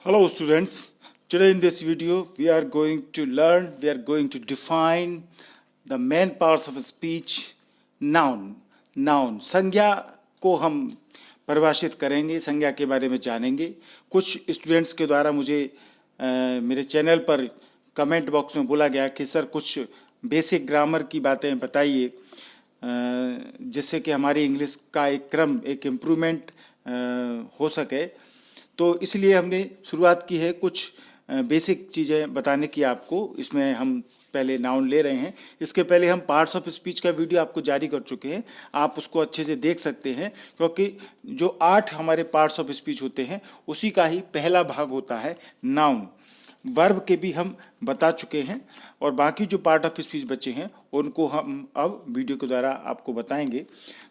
Hello students, today in this video we are going to define the main parts of speech. Noun संज्ञा को हम परिभाषित करेंगे, संज्ञा के बारे में जानेंगे। कुछ स्टूडेंट्स के द्वारा मुझे मेरे चैनल पर कमेंट बॉक्स में बोला गया कि सर कुछ बेसिक ग्रामर की बातें बताइए जिससे कि हमारी इंग्लिश का एक इम्प्रूवमेंट हो सके। तो इसलिए हमने शुरुआत की है कुछ बेसिक चीज़ें बताने की आपको। इसमें हम पहले नाउन ले रहे हैं। इसके पहले हम पार्ट्स ऑफ स्पीच का वीडियो आपको जारी कर चुके हैं, आप उसको अच्छे से देख सकते हैं, क्योंकि जो 8 हमारे पार्ट्स ऑफ स्पीच होते हैं उसी का ही पहला भाग होता है नाउन। वर्ब के भी हम बता चुके हैं और बाकी जो पार्ट ऑफ स्पीच बचे हैं उनको हम अब वीडियो के द्वारा आपको बताएंगे।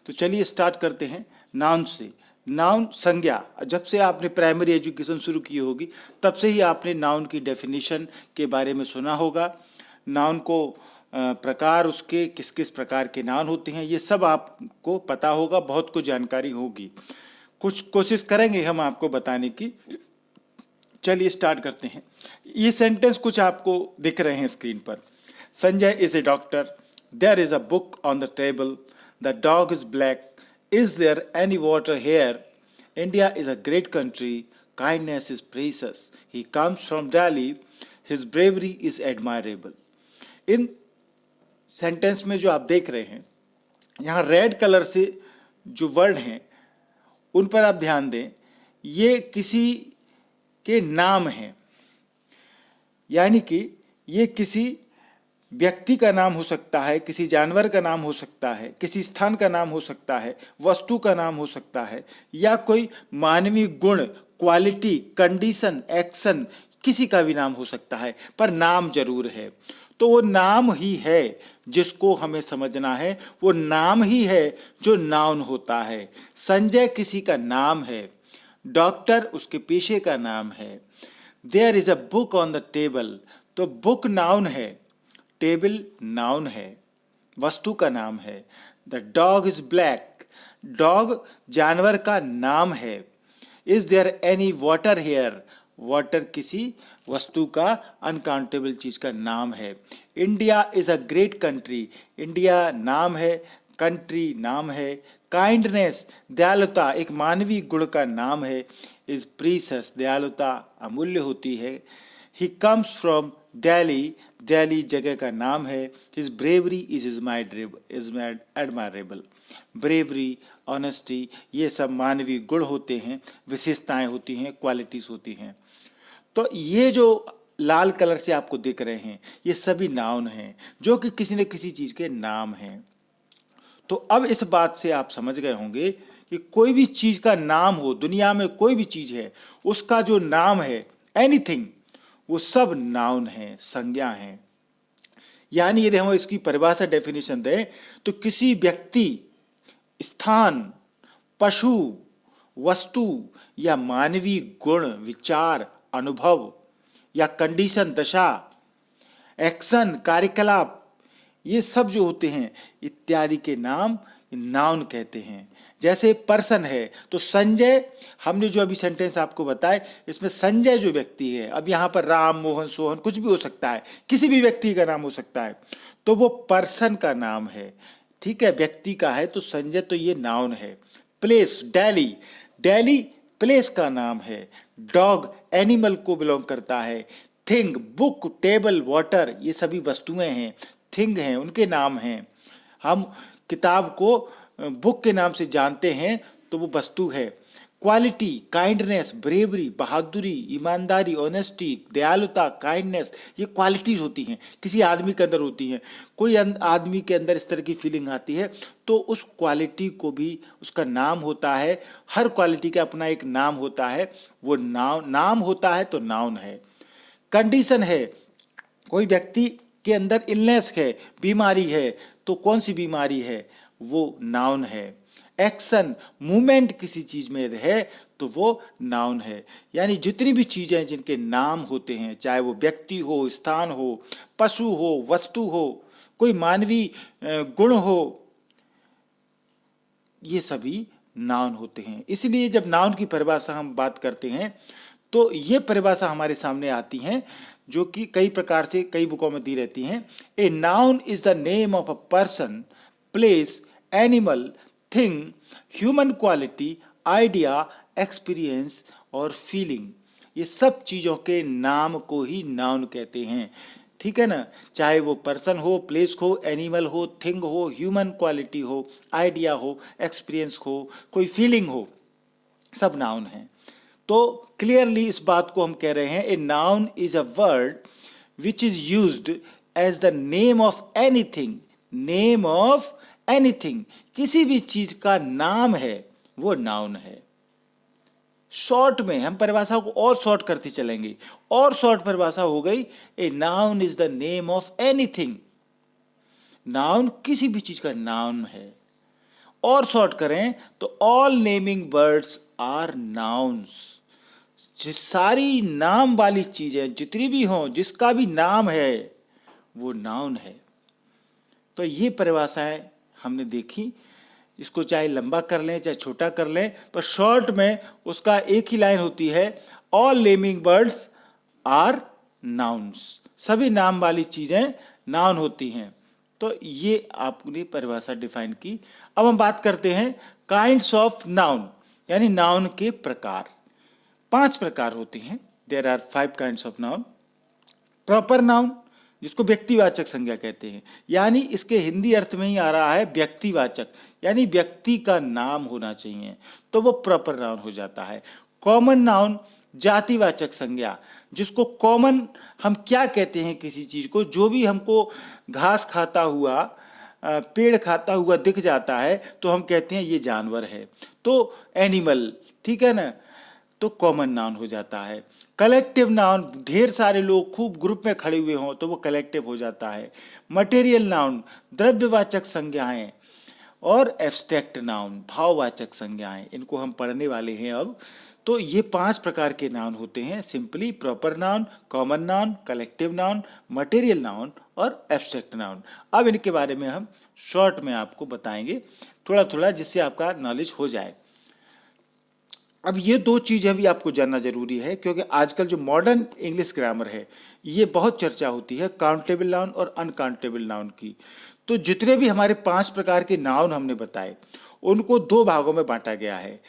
तो चलिए स्टार्ट करते हैं नाउन से। नाउन संज्ञा, जब से आपने प्राइमरी एजुकेशन शुरू की होगी तब से ही आपने नाउन की डेफिनेशन के बारे में सुना होगा। नाउन को प्रकार, उसके किस किस प्रकार के नाउन होते हैं ये सब आपको पता होगा, बहुत कुछ जानकारी होगी। कुछ कोशिश करेंगे हम आपको बताने की। चलिए स्टार्ट करते हैं। ये सेंटेंस कुछ आपको दिख रहे हैं स्क्रीन पर। Sanjay is a doctor, there is a book on the table, the dog is black, is there any water here, India is a great country, kindness is precious, he comes from Delhi, his bravery is admirable। In sentence में जो आप देख रहे हैं, यहाँ red colour से जो word हैं उन पर आप ध्यान दें। ये किसी के नाम हैं, यानी कि ये किसी व्यक्ति का नाम हो सकता है, किसी जानवर का नाम हो सकता है, किसी स्थान का नाम हो सकता है, वस्तु का नाम हो सकता है, या कोई मानवीय गुण, क्वालिटी, कंडीशन, एक्शन, किसी का भी नाम हो सकता है, पर नाम जरूर है। तो वो नाम ही है जिसको हमें समझना है, वो नाम ही है जो नाउन होता है। संजय किसी का नाम है, डॉक्टर उसके पेशे का नाम है। There is a book on the table, तो बुक नाउन है, टेबल नाउन है, वस्तु का नाम है। The dog is black, dog जानवर का नाम है। Is there any water here, water किसी वस्तु का, अनकाउंटेबल चीज का नाम है। India is a great country, India नाम है, कंट्री नाम है। काइंडनेस दयालुता एक मानवीय गुण का नाम है। इज प्रीशियस दयालुता अमूल्य होती है। He comes from Delhi, Delhi जगह का नाम है। His bravery is admirable, bravery, honesty, ये सब मानवीय गुण होते हैं, विशेषताएं होती हैं, क्वालिटीज होती हैं। तो ये जो लाल कलर से आपको दिख रहे हैं ये सभी नाउन हैं जो कि किसी न किसी चीज के नाम हैं। तो अब इस बात से आप समझ गए होंगे कि कोई भी चीज का नाम हो, दुनिया में कोई भी चीज है उसका जो नाम है, एनीथिंग, वो सब नाउन है, संज्ञा है। यानी यदि हम इसकी परिभाषा डेफिनेशन दें तो किसी व्यक्ति, स्थान, पशु, वस्तु या मानवीय गुण, विचार, अनुभव या कंडीशन, दशा, एक्शन, कार्यकलाप, ये सब जो होते हैं इत्यादि के नाम नाउन कहते हैं। जैसे पर्सन है तो संजय, हमने जो अभी सेंटेंस आपको बताए इसमें संजय जो व्यक्ति है, अब यहाँ पर राम, मोहन, सोहन कुछ भी हो सकता है, किसी भी व्यक्ति का नाम हो सकता है, तो वो पर्सन का नाम है। ठीक है, व्यक्ति का है तो संजय, तो ये नाउन है। प्लेस दिल्ली, दिल्ली प्लेस का नाम है। डॉग एनिमल को बिलोंग करता है। थिंग बुक, टेबल, वाटर, ये सभी वस्तुएं हैं, थिंग हैं, उनके नाम हैं। हम किताब को बुक के नाम से जानते हैं तो वो वस्तु है। क्वालिटी, काइंडनेस, ब्रेवरी, बहादुरी, ईमानदारी, ऑनेस्टी, दयालुता, काइंडनेस, ये क्वालिटीज होती हैं, किसी आदमी के अंदर होती हैं। कोई आदमी के अंदर इस तरह की फीलिंग आती है तो उस क्वालिटी को भी उसका नाम होता है। हर क्वालिटी का अपना एक नाम होता है, वो नाम होता है तो नाउन है। कंडीशन है, कोई व्यक्ति के अंदर इलनेस है, बीमारी है, तो कौन सी बीमारी है, वो नाउन है। एक्शन, मूवमेंट किसी चीज में है तो वो नाउन है। यानी जितनी भी चीजें जिनके नाम होते हैं, चाहे वो व्यक्ति हो, स्थान हो, पशु हो, वस्तु हो, कोई मानवीय गुण हो, ये सभी नाउन होते हैं। इसलिए जब नाउन की परिभाषा हम बात करते हैं तो ये परिभाषा हमारे सामने आती हैं जो कि कई प्रकार से कई बुकों में दी रहती हैं। A noun is the name of a person, place, animal, thing, human quality, idea, experience और फीलिंग। ये सब चीज़ों के नाम को ही नाउन कहते हैं, ठीक है ना। चाहे वो पर्सन हो, प्लेस हो, एनिमल हो, थिंग हो, ह्यूमन क्वालिटी हो, आइडिया हो, एक्सपीरियंस हो, कोई फीलिंग हो, सब नाउन हैं। तो क्लियरली इस बात को हम कह रहे हैं, a noun is a word which is used as the name of anything. Name of anything, किसी भी चीज का नाम है वो नाउन है। शॉर्ट में हम परिभाषा को और शॉर्ट करते चलेंगे, और शॉर्ट परिभाषा हो गई, ए noun is the name of anything. Noun किसी भी चीज का नाम है। और शॉर्ट करें तो all naming words are nouns. सारी नाम वाली चीजें जितनी भी हों, जिसका भी नाम है वो नाउन है। तो ये परिभाषाएं हमने देखी, इसको चाहे लंबा कर लें चाहे छोटा कर लें, पर शॉर्ट में उसका एक ही लाइन होती है, all naming words are nouns. सभी नाम वाली चीजें नाउन होती हैं। तो ये आपने परिभाषा डिफाइन की। अब हम बात करते हैं काइंड्स ऑफ नाउन, यानी नाउन के प्रकार। 5 प्रकार होते हैं। There are 5 kinds of noun. Proper noun, जिसको व्यक्तिवाचक संज्ञा कहते हैं, यानी इसके हिंदी अर्थ में ही आ रहा है व्यक्तिवाचक, यानी व्यक्ति का नाम होना चाहिए, तो वो प्रॉपर नाउन हो जाता है। कॉमन नाउन, जातिवाचक संज्ञा, जिसको कॉमन हम क्या कहते हैं किसी चीज को, जो भी हमको घास खाता हुआ, पेड़ खाता हुआ दिख जाता है तो हम कहते हैं ये जानवर है, तो एनिमल, ठीक है ना, तो कॉमन नाउन हो जाता है। कलेक्टिव नाउन, ढेर सारे लोग खूब ग्रुप में खड़े हुए हों तो वो कलेक्टिव हो जाता है। मटेरियल नाउन, द्रव्यवाचक संज्ञाएं। और एब्स्ट्रैक्ट नाउन, भाववाचक संज्ञाएं। इनको हम पढ़ने वाले हैं अब। तो ये 5 प्रकार के नाउन होते हैं, simply, proper noun, common noun, collective noun, material noun और एब्स्ट्रैक्ट नाउन। अब इनके बारे में हम शॉर्ट में आपको बताएंगे थोड़ा थोड़ा, जिससे आपका नॉलेज हो जाए। अब ये 2 चीज़ें भी आपको जानना जरूरी है, क्योंकि आजकल जो मॉडर्न इंग्लिश ग्रामर है ये बहुत चर्चा होती है काउंटेबल नाउन और अनकाउंटेबल नाउन की। तो जितने भी हमारे 5 प्रकार के नाउन हमने बताए उनको 2 भागों में बांटा गया है,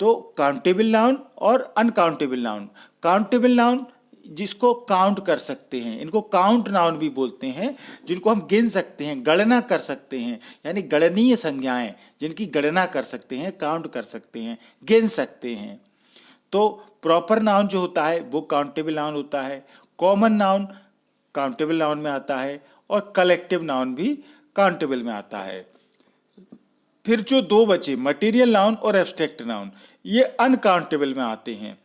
तो काउंटेबल नाउन और अनकाउंटेबल नाउन। काउंटेबल नाउन जिसको काउंट कर सकते हैं, इनको काउंट नाउन भी बोलते हैं, जिनको हम गिन सकते हैं, गणना कर सकते हैं, यानी गणनीय संज्ञाएं जिनकी गणना कर सकते हैं, काउंट कर सकते हैं, गिन सकते हैं। तो प्रॉपर नाउन जो होता है वो काउंटेबल नाउन होता है, कॉमन नाउन काउंटेबल नाउन में आता है और कलेक्टिव नाउन भी काउंटेबल में आता है। फिर जो 2 बचे, मटेरियल नाउन और एब्स्ट्रैक्ट नाउन, ये अनकाउंटेबल में आते हैं,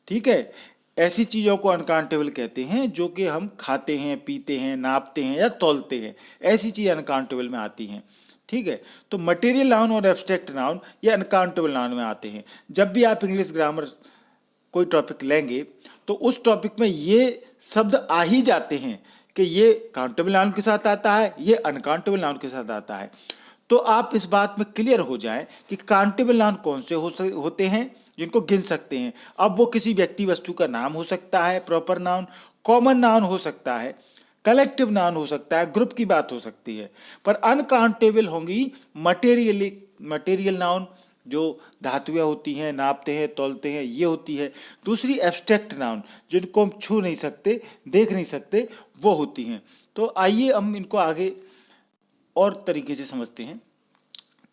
ठीक है। ऐसी चीज़ों को अनकाउंटेबल कहते हैं जो कि हम खाते हैं, पीते हैं, नापते हैं या तौलते हैं, ऐसी चीज़ अनकाउंटेबल में आती हैं, ठीक है। तो मटेरियल नाउन और एब्स्ट्रैक्ट नाउन ये अनकाउंटेबल नाउन में आते हैं। जब भी आप इंग्लिश ग्रामर कोई टॉपिक लेंगे तो उस टॉपिक में ये शब्द आ ही जाते हैं कि ये काउंटेबल नाउन के साथ आता है, ये अनकाउंटेबल नाउन के साथ आता है। तो आप इस बात में क्लियर हो जाएं कि काउंटेबल नाउन कौन से होते हैं जिनको गिन सकते हैं। अब वो किसी व्यक्ति वस्तु का नाम हो सकता है प्रॉपर नाउन, कॉमन नाउन हो सकता है, कलेक्टिव नाउन हो सकता है, ग्रुप की बात हो सकती है। पर अनकाउंटेबल होंगी मटेरियल नाउन, जो धातुएं होती हैं, नापते हैं, तौलते हैं, ये होती है। दूसरी एब्स्ट्रैक्ट नाउन, जिनको हम छू नहीं सकते, देख नहीं सकते, वो होती हैं। तो आइए हम इनको आगे और तरीके से समझते हैं।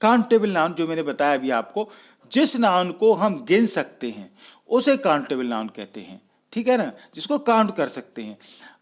काउंटेबल नाउन जो मैंने बताया अभी आपको, जिस नाउन को हम गिन सकते हैं उसे काउंटेबल नाउन कहते हैं, ठीक है ना, जिसको काउंट कर सकते हैं।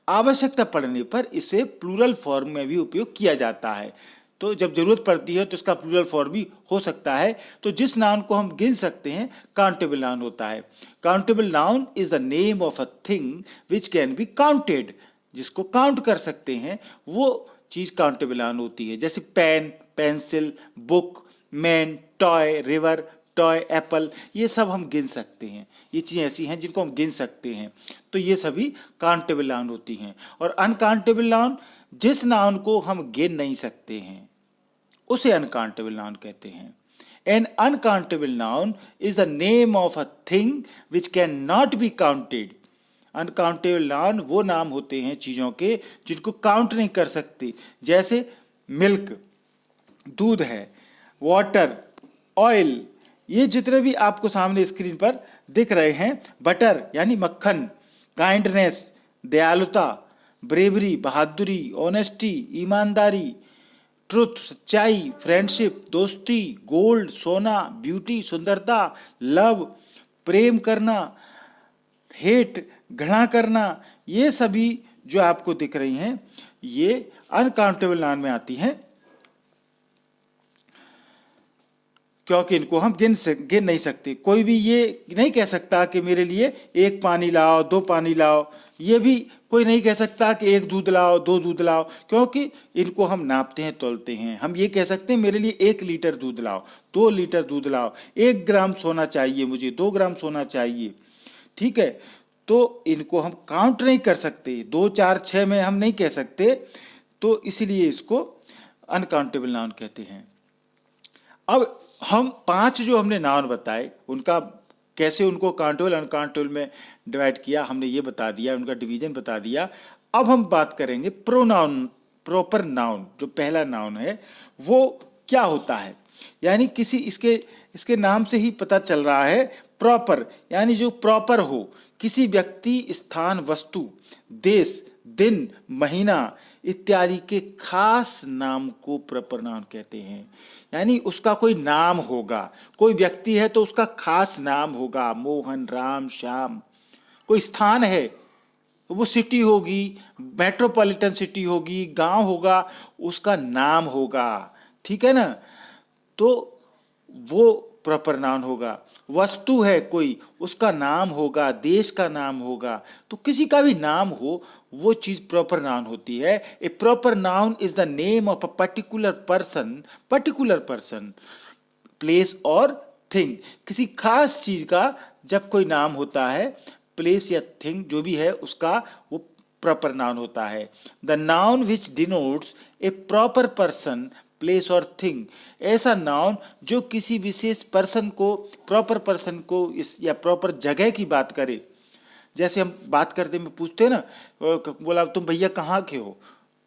आवश्यकता पड़ने पर इसे प्लूरल फॉर्म में भी उपयोग किया जाता है, तो जब जरूरत पड़ती है तो इसका प्लूरल फॉर्म भी हो सकता है। तो जिस नाउन को हम गिन सकते हैं काउंटेबल नाउन होता है। Countable noun is the name of a thing which can be counted, जिसको काउंट कर सकते हैं वो चीज काउंटेबल नाउन होती है। जैसे pen, pencil, book, man, toy, river, toy, apple, ये सब हम गिन सकते हैं। ये चीज़ें ऐसी हैं जिनको हम गिन सकते हैं, तो ये सभी काउंटेबल नाउन होती हैं। और अनकाउंटेबल नाउन, जिस नाउन को हम गिन नहीं सकते हैं उसे अनकाउंटेबल नाउन कहते हैं। An uncountable noun is the name of a thing which cannot be counted. Uncountable noun वो नाम होते हैं चीजों के जिनको काउंट नहीं कर सकते, जैसे मिल्क दूध है, वाटर ऑयल, ये जितने भी आपको सामने स्क्रीन पर दिख रहे हैं, बटर यानी मक्खन, काइंडनेस दयालुता, ब्रेवरी बहादुरी, ऑनेस्टी ईमानदारी, ट्रुथ सच्चाई, फ्रेंडशिप दोस्ती, गोल्ड सोना, ब्यूटी सुंदरता, लव प्रेम करना, हेट घृणा करना, ये सभी जो आपको दिख रही हैं ये अनकाउंटेबल नाउन में आती हैं, क्योंकि इनको हम गिन नहीं सकते। कोई भी ये नहीं कह सकता कि मेरे लिए एक पानी लाओ, दो पानी लाओ, ये भी कोई नहीं कह सकता कि एक दूध लाओ, दो दूध लाओ, क्योंकि इनको हम नापते हैं, तोलते हैं। हम ये कह सकते हैं मेरे लिए 1 लीटर दूध लाओ, 2 लीटर दूध लाओ, 1 ग्राम सोना चाहिए मुझे, 2 ग्राम सोना चाहिए, ठीक है। तो इनको हम काउंट नहीं कर सकते, 2 4 6 में हम नहीं कह सकते, तो इसलिए इसको अनकाउंटेबल नाउन कहते हैं। अब हम 5 जो हमने नाउन बताए उनका कैसे उनको काउंटेबल अनकाउंटेबल में डिवाइड किया हमने ये बता दिया, उनका डिवीजन बता दिया। अब हम बात करेंगे प्रोनाउन, प्रॉपर नाउन, जो पहला नाउन है वो क्या होता है। यानी किसी इसके नाम से ही पता चल रहा है, प्रॉपर यानी जो प्रॉपर हो, किसी व्यक्ति स्थान वस्तु देश दिन महीना इत्यादि के खास नाम को प्रॉपर नाउन कहते हैं। यानी उसका कोई नाम होगा, कोई व्यक्ति है तो उसका खास नाम होगा, मोहन राम श्याम। कोई स्थान है वो सिटी होगी, मेट्रोपॉलिटन सिटी होगी, गांव होगा, उसका नाम होगा, ठीक है ना, तो वो प्रॉपर नाउन होगा। वस्तु है कोई, उसका नाम होगा, देश का नाम होगा, तो किसी का भी नाम हो वो चीज प्रॉपर नाउन होती है। A proper noun is the name of a particular person place और थिंग। किसी खास चीज का जब कोई नाम होता है, प्लेस या थिंग जो भी है उसका वो प्रॉपर नाउन होता है। The noun which denotes A proper person place और थिंग, ऐसा नाउन जो किसी विशेष पर्सन को, प्रॉपर पर्सन को या प्रॉपर जगह की बात करे। जैसे हम बात करते में पूछते हैं ना, बोला तुम भैया कहाँ के हो,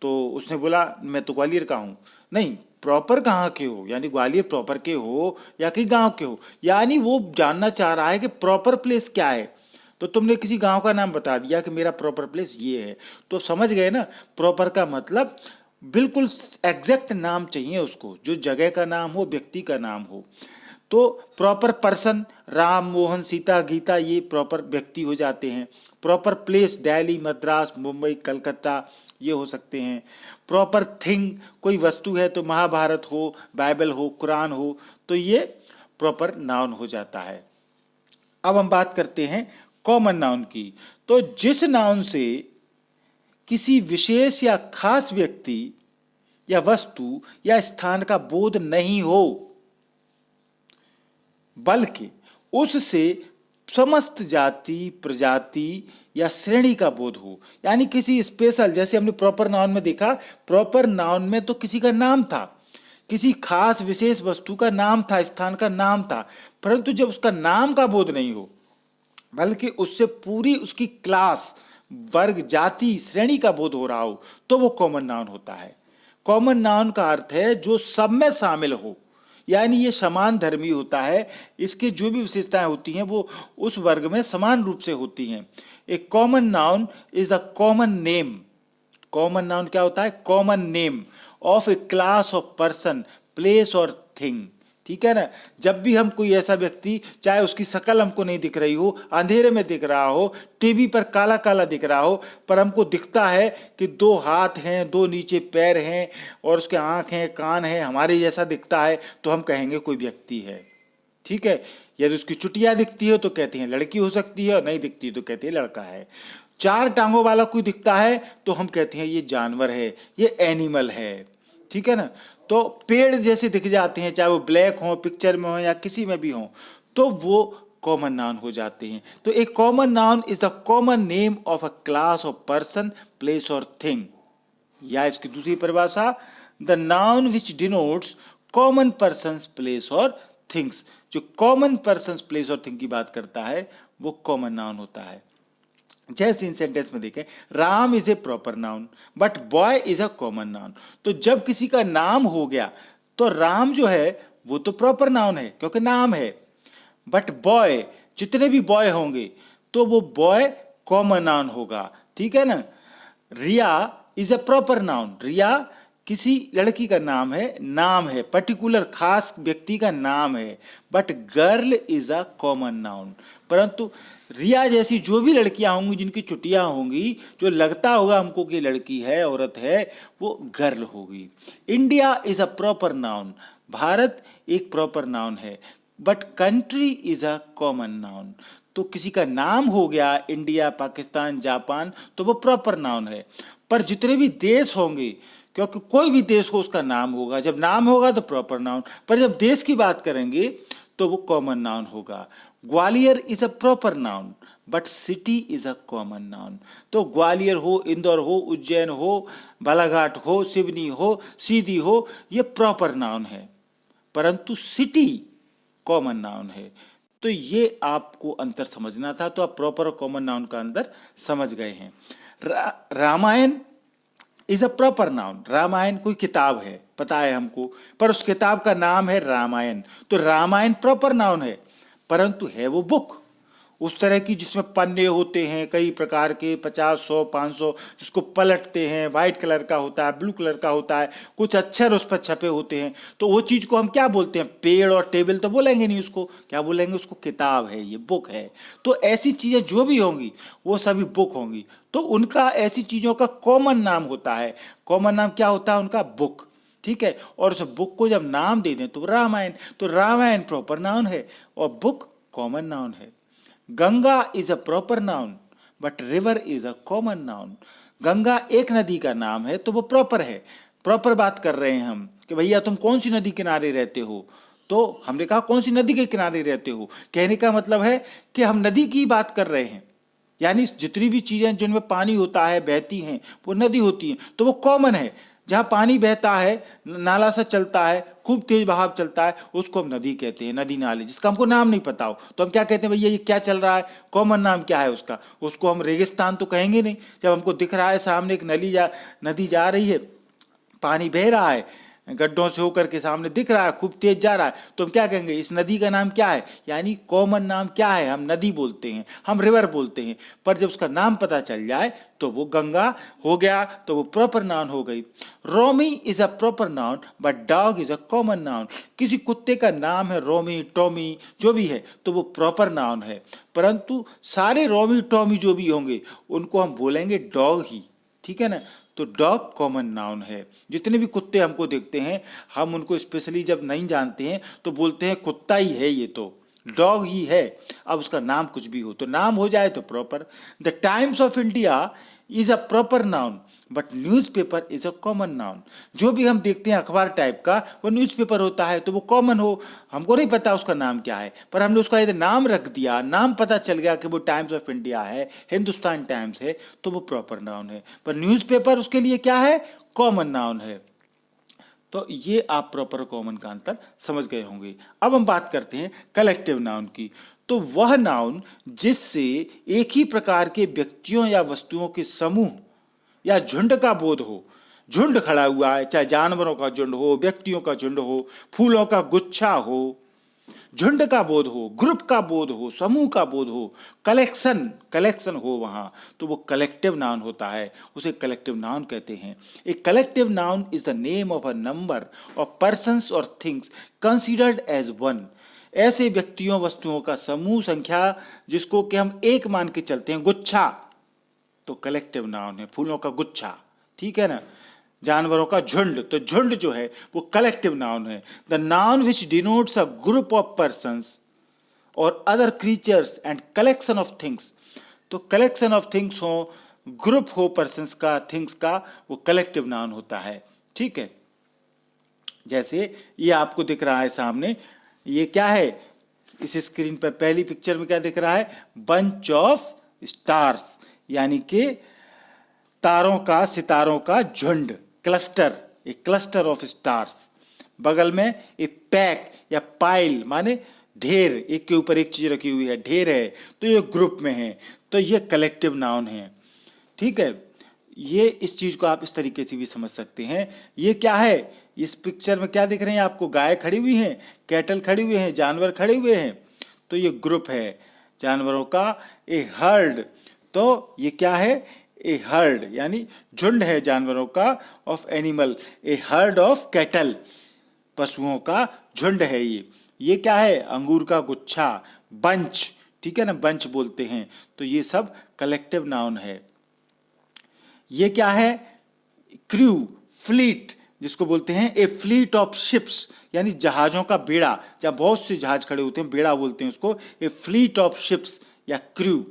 तो उसने बोला मैं तो ग्वालियर का हूँ। नहीं, प्रॉपर कहाँ के हो, यानी ग्वालियर प्रॉपर के हो या कहीं गांव के हो, यानी वो जानना चाह रहा है कि प्रॉपर प्लेस क्या है। तो तुमने किसी गांव का नाम बता दिया कि मेरा प्रॉपर प्लेस ये है, तो समझ गए ना, प्रॉपर का मतलब बिल्कुल एग्जैक्ट नाम चाहिए उसको, जो जगह का नाम हो, व्यक्ति का नाम हो। तो प्रॉपर पर्सन राम मोहन सीता गीता, ये प्रॉपर व्यक्ति हो जाते हैं। प्रॉपर प्लेस दिल्ली मद्रास मुंबई कलकत्ता, ये हो सकते हैं। प्रॉपर थिंग कोई वस्तु है तो महाभारत हो, बाइबल हो, कुरान हो, तो ये प्रॉपर नाउन हो जाता है। अब हम बात करते हैं कॉमन नाउन की। तो जिस नाउन से किसी विशेष या खास व्यक्ति या वस्तु या स्थान का बोध नहीं हो, बल्कि उससे समस्त जाति प्रजाति या श्रेणी का बोध हो। यानी किसी स्पेशल, जैसे हमने प्रॉपर नाउन में देखा, प्रॉपर नाउन में तो किसी का नाम था, किसी खास विशेष वस्तु का नाम था, स्थान का नाम था, परंतु जब उसका नाम का बोध नहीं हो बल्कि उससे पूरी उसकी क्लास वर्ग जाति श्रेणी का बोध हो रहा हो, तो वो कॉमन नाउन होता है। कॉमन नाउन का अर्थ है जो सब में शामिल हो, यानी ये समान धर्मी होता है, इसके जो भी विशेषताएं होती हैं वो उस वर्ग में समान रूप से होती हैं। A common noun is the common name. Common noun क्या होता है? Common name of a class of person place और थिंग, ठीक है ना। जब भी हम कोई ऐसा व्यक्ति, चाहे उसकी शक्ल हमको नहीं दिख रही हो, अंधेरे में दिख रहा हो, टीवी पर काला काला दिख रहा हो, पर हमको दिखता है कि 2 हाथ हैं, 2 नीचे पैर हैं और उसके आँख हैं, कान हैं, हमारे जैसा दिखता है, तो हम कहेंगे कोई व्यक्ति है, ठीक है। यदि उसकी चुटिया दिखती हो तो कहते हैं लड़की हो सकती है, और नहीं दिखती तो कहते हैं लड़का है। 4 टांगों वाला कोई दिखता है तो हम कहते हैं ये जानवर है, ये एनिमल है, ठीक है ना। तो पेड़ जैसे दिख जाते हैं, चाहे वो ब्लैक हो, पिक्चर में हो या किसी में भी हो, तो वो कॉमन नाउन हो जाते हैं। तो एक common noun is the common name of a class of person place और थिंग, या इसकी दूसरी परिभाषा, the noun which denotes common person place और थिंग्स, जो कॉमन पर्सन, प्लेस और थिंग की बात करता है वो कॉमन नाउन होता है। जैसे इन सेंटेंस में देखें, Ram is a proper noun but boy is a common noun. तो जब किसी का नाम हो गया तो राम जो है वो तो प्रॉपर नाउन है क्योंकि नाम है, बट बॉय, जितने भी बॉय होंगे तो वो बॉय कॉमन नाउन होगा, ठीक है ना। रिया इज अ प्रॉपर नाउन, रिया किसी लड़की का नाम है, पर्टिकुलर खास व्यक्ति का नाम है, but girl is a common noun. परंतु रिया जैसी जो भी लड़कियां होंगी जिनकी चुटियां होंगी, जो लगता होगा हमको कि लड़की है, औरत है, वो गर्ल होगी। India is a proper noun, Bharat एक प्रॉपर नाउन है, but country is a common noun. तो किसी का नाम हो गया इंडिया, पाकिस्तान, जापान, तो वो प्रॉपर नाउन है। पर जितने भी देश होंगे, क्योंकि कोई भी देश हो उसका नाम होगा, जब नाम होगा तो प्रॉपर नाउन, पर जब देश की बात करेंगे तो वो कॉमन नाउन होगा। Gwalior is a proper noun but city is a common noun. तो ग्वालियर हो, इंदौर हो, उज्जैन हो, बालाघाट हो, सिवनी हो, सीधी हो, ये प्रॉपर नाउन है, परंतु सिटी कॉमन नाउन है। तो ये आपको अंतर समझना था, तो आप प्रॉपर और कॉमन नाउन का अंतर समझ गए हैं। Ramayan is a proper noun, Ramayan कोई किताब है, पता है हमको, पर उस किताब का नाम है रामायण, तो रामायण प्रॉपर नाउन है, परंतु है वो बुक, उस तरह की जिसमें पन्ने होते हैं कई प्रकार के, 50, 100, 500, जिसको पलटते हैं, व्हाइट कलर का होता है, ब्लू कलर का होता है, कुछ अक्षर उस पर छपे होते हैं, तो वो चीज़ को हम क्या बोलते हैं, पेड़ और टेबल तो बोलेंगे नहीं, उसको क्या बोलेंगे, उसको किताब है, ये बुक है। तो ऐसी चीज़ें जो भी होंगी वो सभी बुक होंगी, तो उनका ऐसी चीज़ों का कॉमन नाम होता है। कॉमन नाम क्या होता है उनका, बुक, ठीक है। और उस बुक को जब नाम दे दें तो रामायण, तो रामायण प्रॉपर नाउन है और बुक कॉमन नाउन है। Ganga is a proper noun but river is a common noun. Ganga एक नदी का नाम है तो वो प्रॉपर है, प्रॉपर बात कर रहे हैं हम कि भैया तुम कौन सी नदी किनारे रहते हो, तो हमने कहा कौन सी नदी के किनारे रहते हो, कहने का मतलब है कि हम नदी की बात कर रहे हैं, यानी जितनी भी चीजें जिनमें पानी होता है, बहती हैं, वो नदी होती हैं, तो वो कॉमन है। जहाँ पानी बहता है, नाला सा चलता है, खूब तेज बहाव चलता है, उसको हम नदी कहते हैं, नदी नाले, जिसका हमको नाम नहीं पता हो तो हम क्या कहते हैं, भैया ये क्या चल रहा है, कॉमन नाम क्या है उसका, उसको हम रेगिस्तान तो कहेंगे नहीं। जब हमको दिख रहा है सामने एक नदी जा रही है, पानी बह रहा है, गड्ढों से होकर के सामने दिख रहा है, खूब तेज जा रहा है, तो हम क्या कहेंगे, इस नदी का नाम क्या है, यानी कॉमन नाम क्या है, हम नदी बोलते हैं, हम रिवर बोलते हैं। पर जब उसका नाम पता चल जाए तो वो गंगा हो गया, तो वो प्रॉपर नाउन हो गई। Romi is a proper noun but dog is a common noun. किसी कुत्ते का नाम है रोमी, टॉमी, जो भी है, तो वो प्रॉपर नाउन है, परंतु सारे रोमी टॉमी जो भी होंगे उनको हम बोलेंगे डॉग ही, ठीक है ना। तो डॉग कॉमन नाउन है। जितने भी कुत्ते हमको देखते हैं, हम उनको स्पेशली जब नहीं जानते हैं तो बोलते हैं कुत्ता ही है, ये तो डॉग ही है। अब उसका नाम कुछ भी हो, तो नाम हो जाए तो proper. The times of India is a proper noun but newspaper is a common noun. जो भी हम देखते हैं अखबार टाइप का, वो न्यूज़पेपर होता है, तो वो कॉमन हो, हमको नहीं पता उसका नाम क्या है, पर हमने उसका यदि नाम रख दिया, नाम पता चल गया कि वो टाइम्स ऑफ इंडिया है, हिंदुस्तान टाइम्स है, तो वो प्रॉपर नाउन है। पर न्यूज़पेपर उसके लिए क्या है, कॉमन नाउन है। तो ये आप प्रॉपर कॉमन का अंतर समझ गए होंगे। अब हम बात करते हैं कलेक्टिव नाउन की। तो वह नाउन जिससे एक ही प्रकार के व्यक्तियों या वस्तुओं के समूह या झुंड का बोध हो, झुंड खड़ा हुआ है, चाहे जानवरों का झुंड हो, व्यक्तियों का झुंड हो, फूलों का गुच्छा हो, झुंड का बोध हो, ग्रुप का बोध हो, समूह का बोध हो, कलेक्शन हो वहां, तो वो कलेक्टिव नाउन होता है, उसे कलेक्टिव नाउन कहते हैं। A collective noun is the name of a number of persons और थिंग्स कंसीडर्ड एज वन। ऐसे व्यक्तियों वस्तुओं का समूह, संख्या, जिसको कि हम एक मान के चलते हैं, गुच्छा, तो कलेक्टिव नाउन है, फूलों का गुच्छा, ठीक है ना। जानवरों का झुंड, तो झुंड जो है वो कलेक्टिव नाउन है। The noun which denotes a group of persons और other creatures and collection of things. तो कलेक्शन ऑफ थिंग्स हो, ग्रुप हो पर्सन्स का, थिंग्स का, वो कलेक्टिव नाउन होता है, ठीक है। जैसे ये आपको दिख रहा है सामने, ये क्या है, इस स्क्रीन पर पहली पिक्चर में क्या दिख रहा है, बंच ऑफ स्टार्स, यानी कि तारों का, सितारों का झुंड, क्लस्टर, एक क्लस्टर ऑफ स्टार्स। बगल में ए पैक या पाइल माने ढेर, एक के ऊपर एक चीज रखी हुई है, ढेर है, तो ये ग्रुप में है, तो ये कलेक्टिव नाउन है। ठीक है, ये इस चीज को आप इस तरीके से भी समझ सकते हैं। ये क्या है, इस पिक्चर में क्या दिख रहे हैं आपको, गाय खड़ी हुई हैं, कैटल खड़ी हुए हैं, जानवर खड़े हुए हैं, तो ये ग्रुप है जानवरों का, ए हर्ड। तो ये क्या है, ए हर्ड यानी झुंड है जानवरों का, of animal, A heard of cattle, पशुओं का झुंड है ये क्या है, अंगूर का गुच्छा, बंच, ठीक है ना, बंच बोलते हैं, तो ये सब कलेक्टिव नाउन है। ये क्या है, क्रू, फ्लीट, जिसको बोलते हैं ए फ्लीट ऑफ शिप्स, यानी जहाजों का बेड़ा, जब बहुत से जहाज खड़े होते हैं बेड़ा बोलते हैं उसको, ए फ्लीट ऑफ शिप्स या क्रू।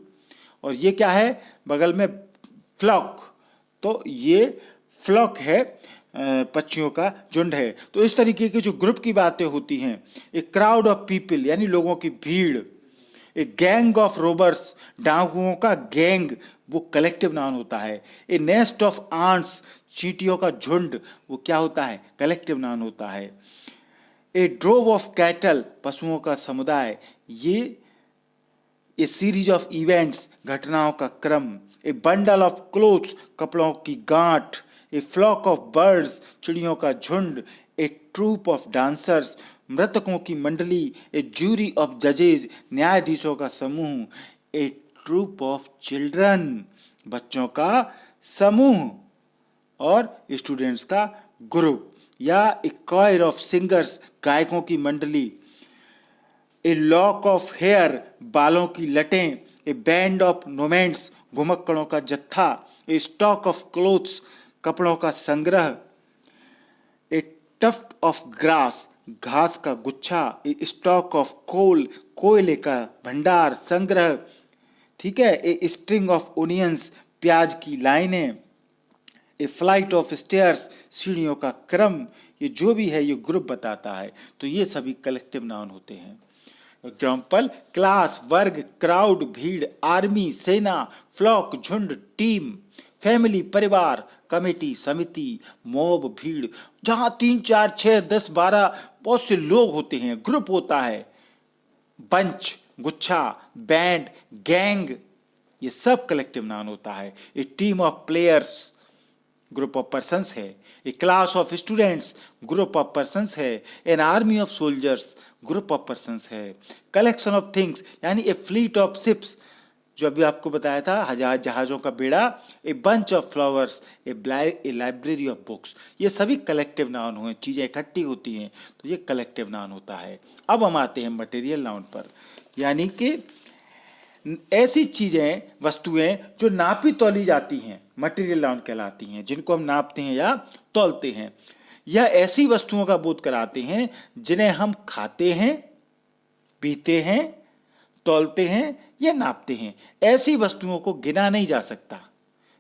और ये क्या है, बगल में फ्लॉक, तो ये फ्लॉक है, पक्षियों का झुंड है। तो इस तरीके की जो ग्रुप की बातें होती हैं, ए क्राउड ऑफ पीपल यानी लोगों की भीड़, ए गैंग ऑफ रोबर्स, डाकुओं का गैंग, वो कलेक्टिव नाउन होता है। ए नेस्ट ऑफ आंट्स, चींटियों का झुंड, वो क्या होता है, कलेक्टिव नाउन होता है। ए ड्रोव ऑफ कैटल, पशुओं का समुदाय, ये ए सीरीज ऑफ इवेंट्स, घटनाओं का क्रम। ए बंडल ऑफ क्लोथ्स, कपड़ों की गांठ। ए फ्लॉक ऑफ बर्ड्स, चिड़ियों का झुंड। ए ट्रूप ऑफ डांसर्स, मृतकों की मंडली। ए ज्यूरी ऑफ जजेज, न्यायाधीशों का समूह। ए ट्रूप ऑफ चिल्ड्रन, बच्चों का समूह, और स्टूडेंट्स का ग्रुप। या ए कॉयर ऑफ सिंगर्स, गायकों की मंडली। ए लॉक ऑफ हेयर, बालों की लटें। ए बैंड ऑफ नोमेंट्स, घुमक्कड़ों का जत्था। ए स्टॉक ऑफ क्लोथ्स, कपड़ों का संग्रह। ए टफ्ट ऑफ ग्रास, घास का गुच्छा। ए स्टॉक ऑफ कोल, कोयले का भंडार, संग्रह। ठीक है, ए स्ट्रिंग ऑफ ओनियंस, प्याज की लाइनें। ए फ्लाइट ऑफ स्टेयर्स, सीढ़ियों का क्रम। ये जो भी है ये ग्रुप बताता है, तो ये सभी कलेक्टिव नाउन होते हैं। एग्जाम्पल, क्लास, वर्ग, क्राउड, भीड़, आर्मी, सेना, फ्लॉक, झुंड, टीम, फैमिली, परिवार, कमेटी, समिति, मॉब, भीड़, जहां 3, 4, 6, 10, 12 बहुत से लोग होते हैं, ग्रुप होता है। बंच, गुच्छा, बैंड, गैंग, ये सब कलेक्टिव नाउन होता है। A team of players, group of persons है। A class of students, group of persons है। An army of soldiers, group of persons है। कलेक्शन ऑफ थिंग्स यानी ए फ्लीट ऑफ शिप्स, जो अभी आपको बताया था, हजार जहाजों का बेड़ा। A bunch of flowers, A library of books, ये सभी कलेक्टिव नाउन हुए, चीजें इकट्ठी होती हैं, तो ये कलेक्टिव नाउन होता है। अब हम आते हैं मटेरियल नाउन पर, यानी कि ऐसी चीजें, वस्तुएं जो नापी तौली जाती हैं, मटेरियल नाउन कहलाती हैं, जिनको हम नापते हैं या तौलते हैं। यह ऐसी वस्तुओं का बोध कराते हैं जिन्हें हम खाते हैं, पीते हैं, तौलते हैं या नापते हैं। ऐसी वस्तुओं को गिना नहीं जा सकता।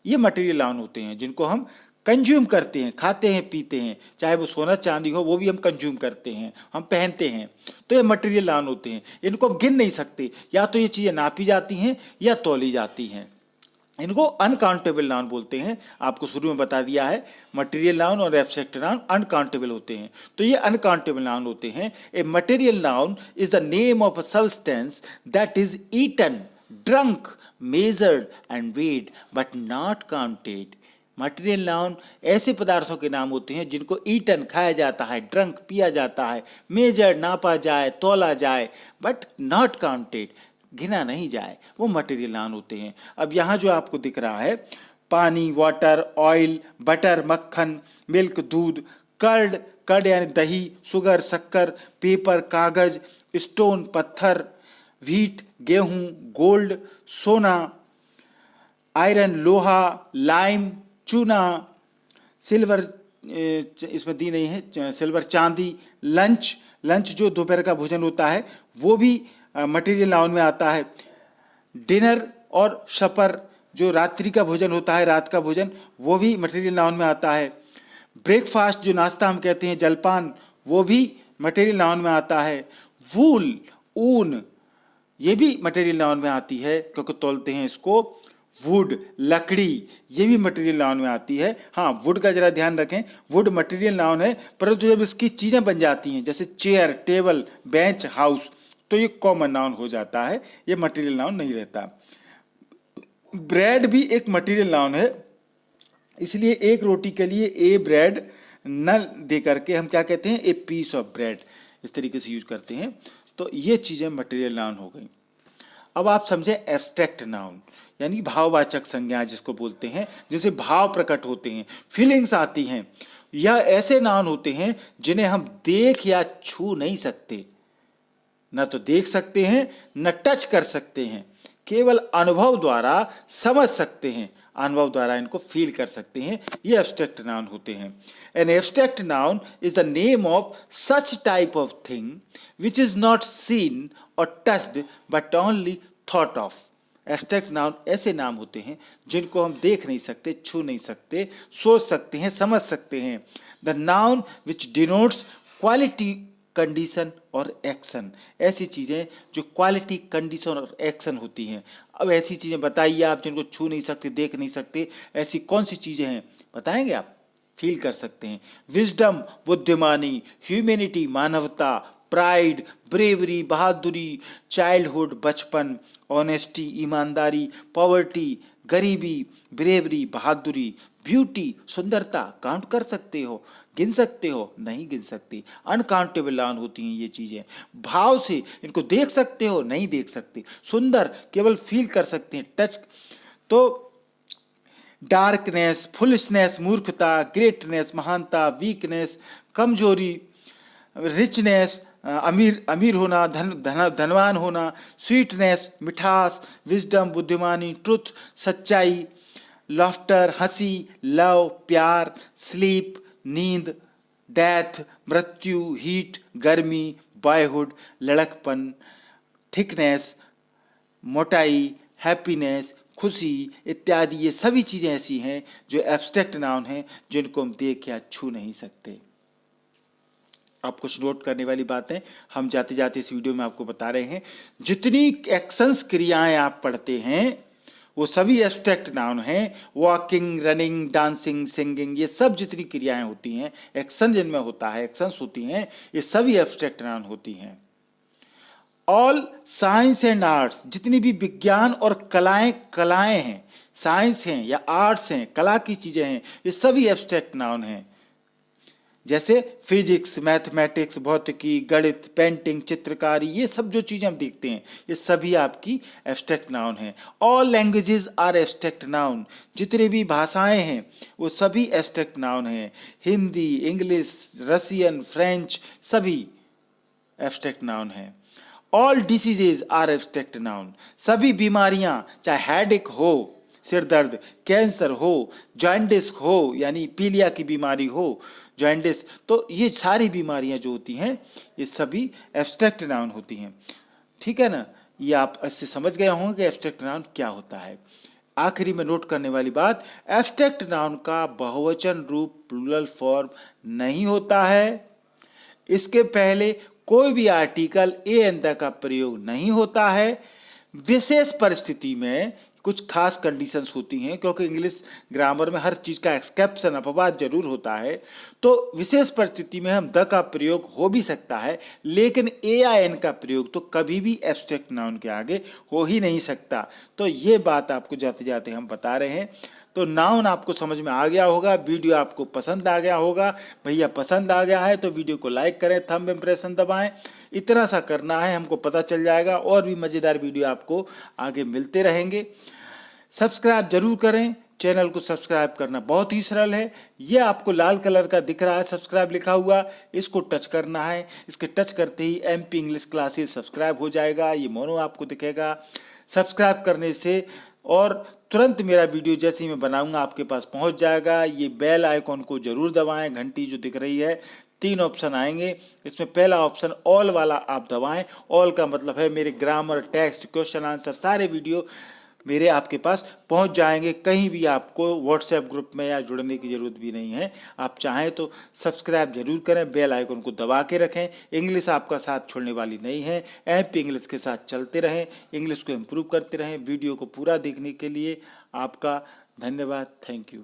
ये मटेरियल नाउन होते हैं जिनको हम कंज्यूम करते हैं, खाते हैं, पीते हैं, चाहे वो सोना चांदी हो वो भी हम कंज्यूम करते हैं, हम पहनते हैं, तो ये मटेरियल नाउन होते हैं। इनको हम गिन नहीं सकते, या तो ये चीज़ें नापी जाती हैं या तौली जाती हैं। इनको अनकाउंटेबल नाउन बोलते हैं। आपको शुरू में बता दिया है, मटेरियल नाउन और एब्स्ट्रैक्ट नाउन अनकाउंटेबल होते हैं, तो ये अनकाउंटेबल नाउन होते हैं। A material noun is the name of a substance that is eaten, drunk, measured and weighed but not counted. Material noun ऐसे पदार्थों के नाम होते हैं जिनको ईटन खाया जाता है, ड्रंक पिया जाता है, मेजर्ड नापा जाए, तौला जाए, बट नॉट काउंटेड गिना नहीं जाए, वो मटेरियल नाउन होते हैं। अब यहाँ जो आपको दिख रहा है, पानी, वाटर, ऑयल, बटर, मक्खन, मिल्क, दूध, कर्ड, कर्ड यानी दही, शुगर, शक्कर, पेपर, कागज, स्टोन, पत्थर, व्हीट, गेहूं, गोल्ड, सोना, आयरन, लोहा, लाइम, चूना, सिल्वर, इसमें दी नहीं है, सिल्वर, चांदी, लंच, लंच जो दोपहर का भोजन होता है वो भी मटेरियल नाउन में आता है। डिनर और सपर जो रात्रि का भोजन होता है, रात का भोजन, वो भी मटेरियल नाउन में आता है। ब्रेकफास्ट जो नाश्ता हम कहते हैं, जलपान, वो भी मटेरियल नाउन में आता है। वूल, ऊन, ये भी मटेरियल नाउन में आती है क्योंकि तौलते हैं इसको। वुड, लकड़ी, ये भी मटेरियल नाउन में आती है। हाँ, वुड का जरा ध्यान रखें, वुड मटेरियल नाउन है, परंतु जब इसकी चीजें बन जाती हैं जैसे चेयर, टेबल, बेंच, हाउस, तो ये कॉमन नाउन हो जाता है, ये मटेरियल नाउन नहीं रहता। ब्रेड भी एक मटेरियल नाउन है, इसलिए एक रोटी के लिए ए ब्रेड न दे करके हम क्या कहते हैं, ए पीस ऑफ ब्रेड, इस तरीके से यूज करते हैं। तो ये चीजें मटेरियल नाउन हो गई। अब आप समझे एब्स्ट्रैक्ट नाउन, यानी भाववाचक संज्ञा जिसको बोलते हैं, जिसे भाव प्रकट होते हैं, फीलिंग्स आती हैं। यह ऐसे नाउन होते हैं जिन्हें हम देख या छू नहीं सकते, न तो देख सकते हैं न टच कर सकते हैं, केवल अनुभव द्वारा समझ सकते हैं, अनुभव द्वारा इनको फील कर सकते हैं। ये एब्स्ट्रैक्ट नाउन होते हैं। An abstract noun is the name of such type of thing which is not seen और touched but only thought of. Abstract noun ऐसे नाम होते हैं जिनको हम देख नहीं सकते, छू नहीं सकते, सोच सकते हैं, समझ सकते हैं। The noun which denotes quality, condition और एक्शन, ऐसी चीज़ें जो क्वालिटी, कंडीशन और एक्शन होती हैं। अब ऐसी चीज़ें बताइए आप जिनको छू नहीं सकते, देख नहीं सकते, ऐसी कौन सी चीज़ें हैं, बताएंगे आप, फील कर सकते हैं। विजडम, बुद्धिमानी, ह्यूमैनिटी, मानवता, प्राइड, ब्रेवरी, बहादुरी, चाइल्डहुड, बचपन, ऑनेस्टी, ईमानदारी, पॉवर्टी, गरीबी, ब्रेवरी, बहादुरी, ब्यूटी, सुंदरता, काउंट कर सकते हो, गिन सकते हो, नहीं गिन सकते, अनकाउंटेबल नाउन होती हैं ये चीजें। भाव से इनको देख सकते हो, नहीं देख सकते, सुंदर केवल फील कर सकते हैं, टच। तो डार्कनेस, फुलिशनेस, मूर्खता, ग्रेटनेस, महानता, वीकनेस, कमजोरी, रिचनेस, अमीर होना, धनवान होना, स्वीटनेस, मिठास, विजडम, बुद्धिमानी, ट्रुथ, सच्चाई, लाफ्टर, हंसी, लव, प्यार, स्लीप, नींद, डेथ, मृत्यु, हीट, गर्मी, बॉयहुड, लड़कपन, थिकनेस, मोटाई, हैप्पीनेस, खुशी इत्यादि, ये सभी चीज़ें ऐसी हैं जो एब्स्ट्रैक्ट नाउन हैं जिनको हम देख या छू नहीं सकते। आप कुछ नोट करने वाली बातें हम जाते जाते इस वीडियो में आपको बता रहे हैं। जितनी एक्शंस, क्रियाएं आप पढ़ते हैं वो सभी एब्स्ट्रैक्ट नाउन हैं। वॉकिंग, रनिंग, डांसिंग, सिंगिंग, ये सब जितनी क्रियाएं होती हैं, एक्शन जिनमें होता है, एक्शंस होती हैं, ये सभी एब्स्ट्रैक्ट नाउन होती हैं। ऑल साइंस एंड आर्ट्स, जितनी भी विज्ञान और कलाएं हैं, साइंस हैं या आर्ट्स हैं, कला की चीजें हैं, ये सभी एब्स्ट्रैक्ट नाउन हैं। जैसे फिजिक्स, मैथमेटिक्स, भौतिकी, गणित, पेंटिंग, चित्रकारी, ये सब जो चीज़ें हम देखते हैं ये सभी आपकी एब्स्ट्रैक्ट नाउन हैं। All languages are abstract noun, जितनी भी भाषाएं हैं वो सभी एब्स्ट्रैक्ट नाउन हैं। हिंदी, इंग्लिश, रशियन, फ्रेंच, सभी एब्स्ट्रैक्ट नाउन हैं। All diseases are abstract noun, सभी बीमारियां, चाहे हेडेक हो, सिर दर्द, कैंसर हो, जॉइंटिस हो यानी पीलिया की बीमारी हो, जॉइंटिस, तो ये सारी बीमारियां जो होती हैं ये सभी एब्स्ट्रैक्ट नाउन होती हैं। ठीक है ना, ये आप इससे समझ गए होंगे कि एब्स्ट्रैक्ट नाउन क्या होता है। आखिरी में नोट करने वाली बात, एब्स्ट्रैक्ट नाउन का बहुवचन रूप प्लूरल फॉर्म नहीं होता है। इसके पहले कोई भी आर्टिकल ए एन द का प्रयोग नहीं होता है। विशेष परिस्थिति में कुछ खास कंडीशंस होती हैं, क्योंकि इंग्लिश ग्रामर में हर चीज़ का एक्सेप्शन, अपवाद जरूर होता है। तो विशेष परिस्थिति में हम द का प्रयोग हो भी सकता है, लेकिन ए या एन का प्रयोग तो कभी भी एब्स्ट्रैक्ट नाउन के आगे हो ही नहीं सकता। तो ये बात आपको जाते जाते हम बता रहे हैं। तो नाउन आपको समझ में आ गया होगा, वीडियो आपको पसंद आ गया होगा। भैया पसंद आ गया है तो वीडियो को लाइक करें, थंब इम्प्रेशन दबाएं, इतना सा करना है, हमको पता चल जाएगा। और भी मज़ेदार वीडियो आपको आगे मिलते रहेंगे। सब्सक्राइब जरूर करें, चैनल को सब्सक्राइब करना बहुत ही सरल है। ये आपको लाल कलर का दिख रहा है सब्सक्राइब लिखा हुआ, इसको टच करना है। इसके टच करते ही MP इंग्लिश क्लासेस सब्सक्राइब हो जाएगा, ये मोनो आपको दिखेगा। सब्सक्राइब करने से और तुरंत मेरा वीडियो जैसे ही मैं बनाऊंगा आपके पास पहुंच जाएगा। ये बेल आइकॉन को जरूर दबाएं, घंटी जो दिख रही है, 3 ऑप्शन आएंगे, इसमें पहला ऑप्शन ऑल वाला आप दबाएं। ऑल का मतलब है मेरे ग्रामर, टेक्स्ट, क्वेश्चन आंसर सारे वीडियो मेरे आपके पास पहुंच जाएंगे। कहीं भी आपको व्हाट्सएप ग्रुप में या जुड़ने की ज़रूरत भी नहीं है। आप चाहें तो सब्सक्राइब जरूर करें, बेल आइकन को दबा के रखें। इंग्लिश आपका साथ छोड़ने वाली नहीं है, MP इंग्लिश के साथ चलते रहें, इंग्लिश को इम्प्रूव करते रहें। वीडियो को पूरा देखने के लिए आपका धन्यवाद, थैंक यू।